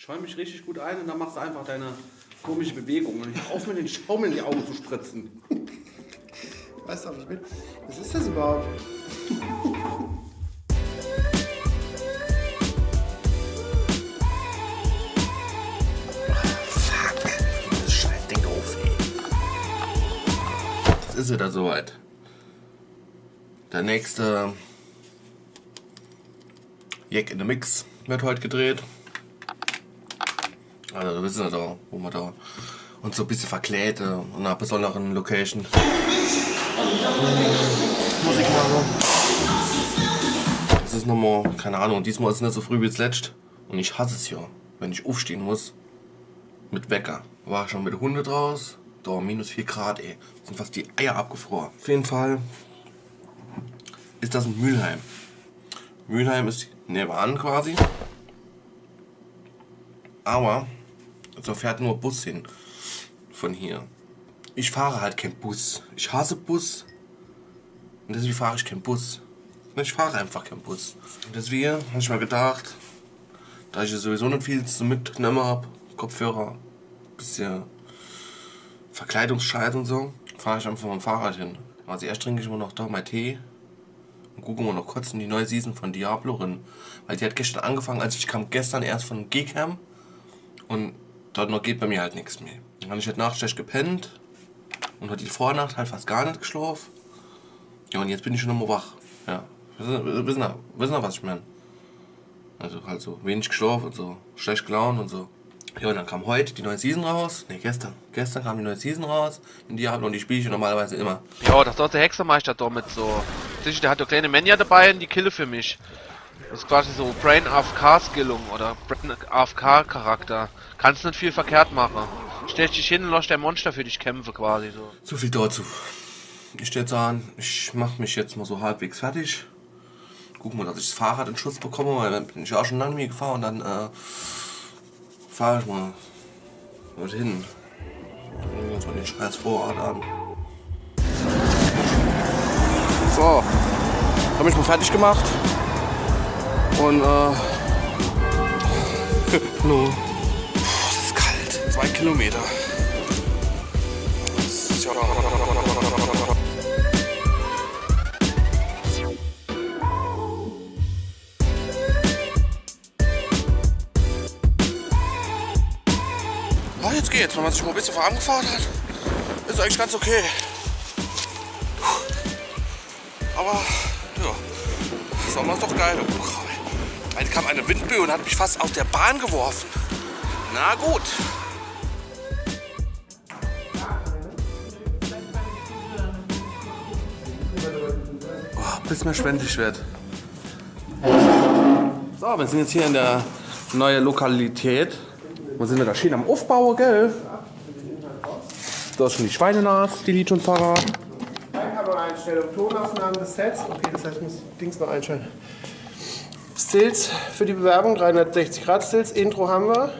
Schäum mich richtig gut ein und dann machst du einfach deine komische Bewegung. Und ich auf mir den Schaum in die Augen zu spritzen. Weißt du, was ich bin? Was ist das überhaupt? Fuck, das Scheißding doof, ey. Jetzt ist wieder soweit. Der nächste Jack in the Mix wird heute gedreht. Also, wir wissen ja da, wo wir da uns so ein bisschen verklärt in einer besonderen Location Musik machen. Das ist nochmal, keine Ahnung, diesmal ist es nicht so früh wie zuletzt. Und ich hasse es ja, wenn ich aufstehen muss mit Wecker. War schon mit der Hunde draus, da minus 4 Grad, ey. Sind fast die Eier abgefroren. Auf jeden Fall ist das in Mülheim. Mülheim ist nebenan quasi. Aber so fährt nur Bus hin von hier. Ich fahre halt kein Bus. Ich hasse Bus. Und deswegen fahre ich kein Bus. Ich fahre einfach kein Bus. Und deswegen habe ich mal gedacht, da ich sowieso nicht viel zu mitgenommen habe, Kopfhörer, bisschen Verkleidungsscheiß und so, fahre ich einfach mit dem Fahrrad hin. Also erst trinke ich immer noch da meinen Tee und gucke mal noch kurz in die neue Season von Diablo rein. Weil die hat gestern angefangen, also ich kam gestern erst von G-Cam und dort noch geht bei mir halt nichts mehr. Dann habe ich heute Nacht schlecht gepennt und heute die Vornacht halt fast gar nicht geschlafen. Ja, und jetzt bin ich schon nochmal wach. Ja, wissen ihr, was ich meine? Also halt so wenig geschlafen und so schlecht gelaunt und so. Ja, und dann kam heute die neue Season raus. Ne, gestern. Gestern kam die neue Season raus in Diablo und die spiele ich normalerweise immer. Ja, das ist doch der Hexermeister da mit so. Sicher, der hat doch kleine Männer dabei und die Kille für mich. Das ist quasi so Brain AFK-Skillung oder Brain AFK-Charakter. Kannst nicht viel verkehrt machen. Stellst dich hin und lässt der Monster für dich kämpfen quasi so. So viel dazu. Ich stehe jetzt an, ich mache mich jetzt mal so halbwegs fertig. Guck mal, dass ich das Fahrrad in Schuss bekomme, weil dann bin ich auch schon lange nie gefahren und dann fahre ich mal dorthin. Von den scheiß Vorrat an. So, habe ich mal fertig gemacht. Und hallo. Das ist kalt. 2 Kilometer. Ah, jetzt geht's, wenn man sich mal ein bisschen vor angefahren hat. Ist eigentlich ganz okay. Aber ja, Sommer ist doch geil. Da kam eine Windböe und hat mich fast aus der Bahn geworfen. Na gut. Oh, bis mir schwindelig wird. So, wir sind jetzt hier in der neuen Lokalität. Wo sind wir da? Schön am Aufbau, gell? Da ist schon die Schweinenaht, die liegt schon parat. Kameraeinstellung, Tonaufnahmen des Sets. Okay, das heißt, ich muss Dings noch einschalten. Stills für die Bewerbung, 360 Grad Stills. Intro haben wir.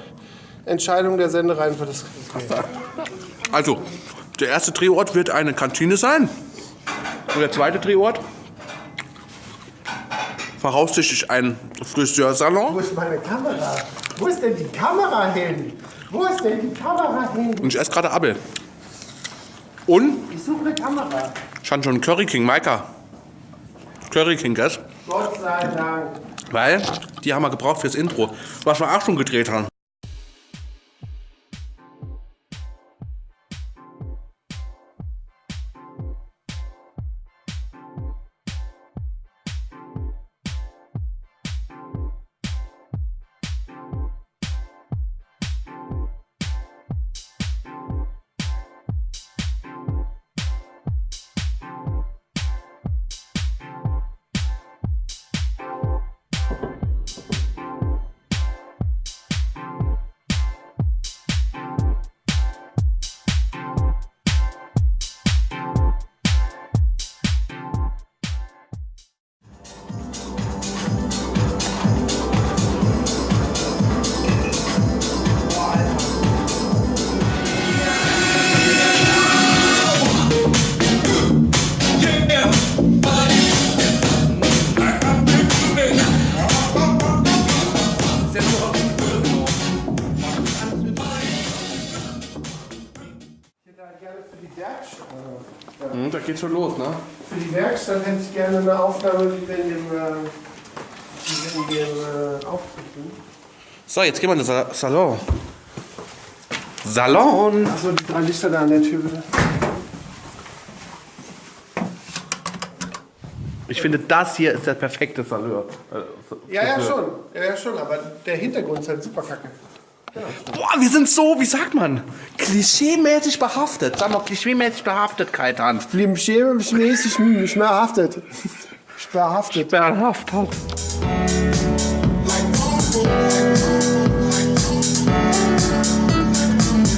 Entscheidung der Sendereihen für das. Okay. Also, der erste Drehort wird eine Kantine sein. Und der zweite Drehort voraussichtlich ein Friseursalon. Wo ist meine Kamera? Wo ist denn die Kamera hin? Wo ist denn die Kamera hin? Und ich esse gerade Apfel. Und Ich suche eine Kamera. ich hatte schon Curry King, Maika. Curry King, gell? Gott sei Dank. Weil die haben wir gebraucht fürs Intro, was wir auch schon gedreht haben. Da geht's schon los, ne? Für die Werkstatt hätte ich gerne eine Aufnahme, wie wir in dem Aufzug sind. So, jetzt gehen wir in den Salon. Salon! Achso, die 3 Lichter da an der Tür bitte. Ich finde, das hier ist der perfekte Salon. Ja, schon. Ja, schon, aber der Hintergrund ist halt super kacke. Boah, wir sind so, wie sagt man, klischeemäßig behaftet. Sag mal, klischeemäßig behaftet, Kaitan. Blieben schmäßig nicht mehr haftet. Behaftet. Behaftet.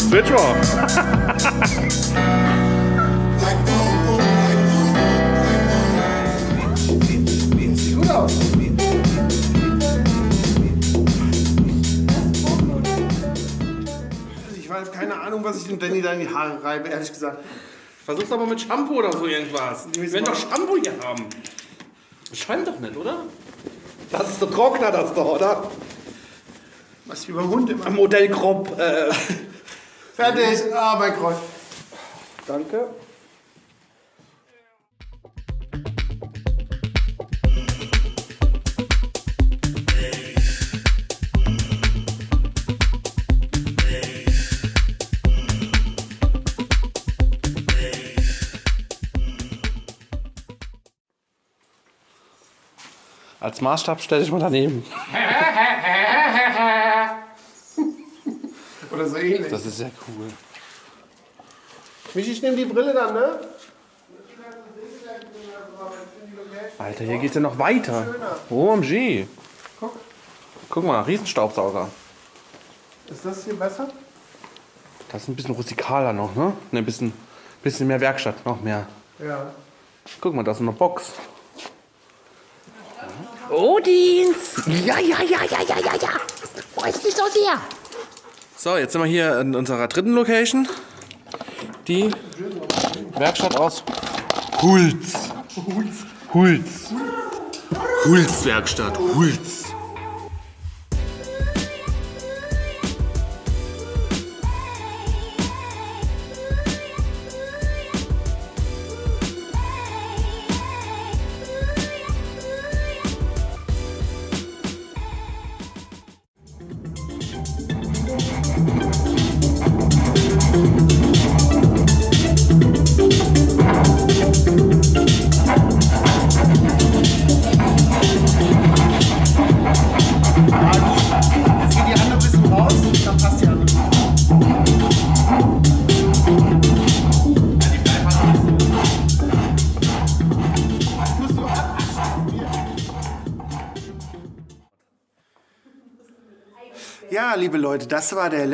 Switch Sieht gut aus. Ich weiß keine Ahnung, was ich dem Danny da in die Haare reibe, ehrlich gesagt. Versuch's doch mal mit Shampoo oder so irgendwas. Wir werden doch Shampoo hier haben. Das scheint doch nicht, oder? Das ist der Trockner, das doch, oder? Was wie beim Hund immer. Am Modell Grob. Fertig. Ah, mein Kreuz. Danke. Als Maßstab stelle ich mal daneben. Oder so ähnlich. Das ist sehr cool. Michi, ich nehme die Brille dann, ne? Alter, hier geht's ja noch weiter. OMG. Guck mal, Riesenstaubsauger. Ist das hier besser? Das ist ein bisschen rustikaler noch, ne? Ein bisschen mehr Werkstatt, noch mehr. Ja. Guck mal, da ist eine Box. Odins! Ja. Freust mich so sehr. So, jetzt sind wir hier in unserer dritten Location. Die Werkstatt aus Hulzwerkstatt. Hulz. Jetzt geht die andere ein bisschen raus, dann passt die andere. Ja, liebe Leute, das war der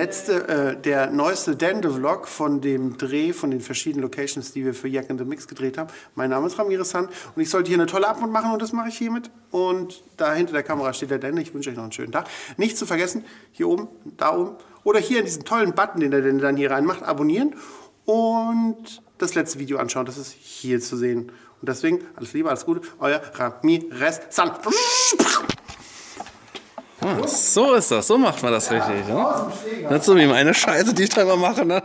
neueste Dende-Vlog von dem Dreh von den verschiedenen Locations, die wir für Jack in the Mix gedreht haben. Mein Name ist Ramires Han und ich sollte hier eine tolle Abmod machen und das mache ich hiermit. Und da hinter der Kamera steht der Dende. Ich wünsche euch noch einen schönen Tag. Nicht zu vergessen, hier oben, da oben oder hier in diesen tollen Button, den der Dende dann hier reinmacht, abonnieren und das letzte Video anschauen. Das ist hier zu sehen. Und deswegen, alles Liebe, alles Gute, euer Ramires Han. So ist das, so macht man das richtig. Ne? Nicht so wie meine Scheiße, die ich da immer mache. Ne?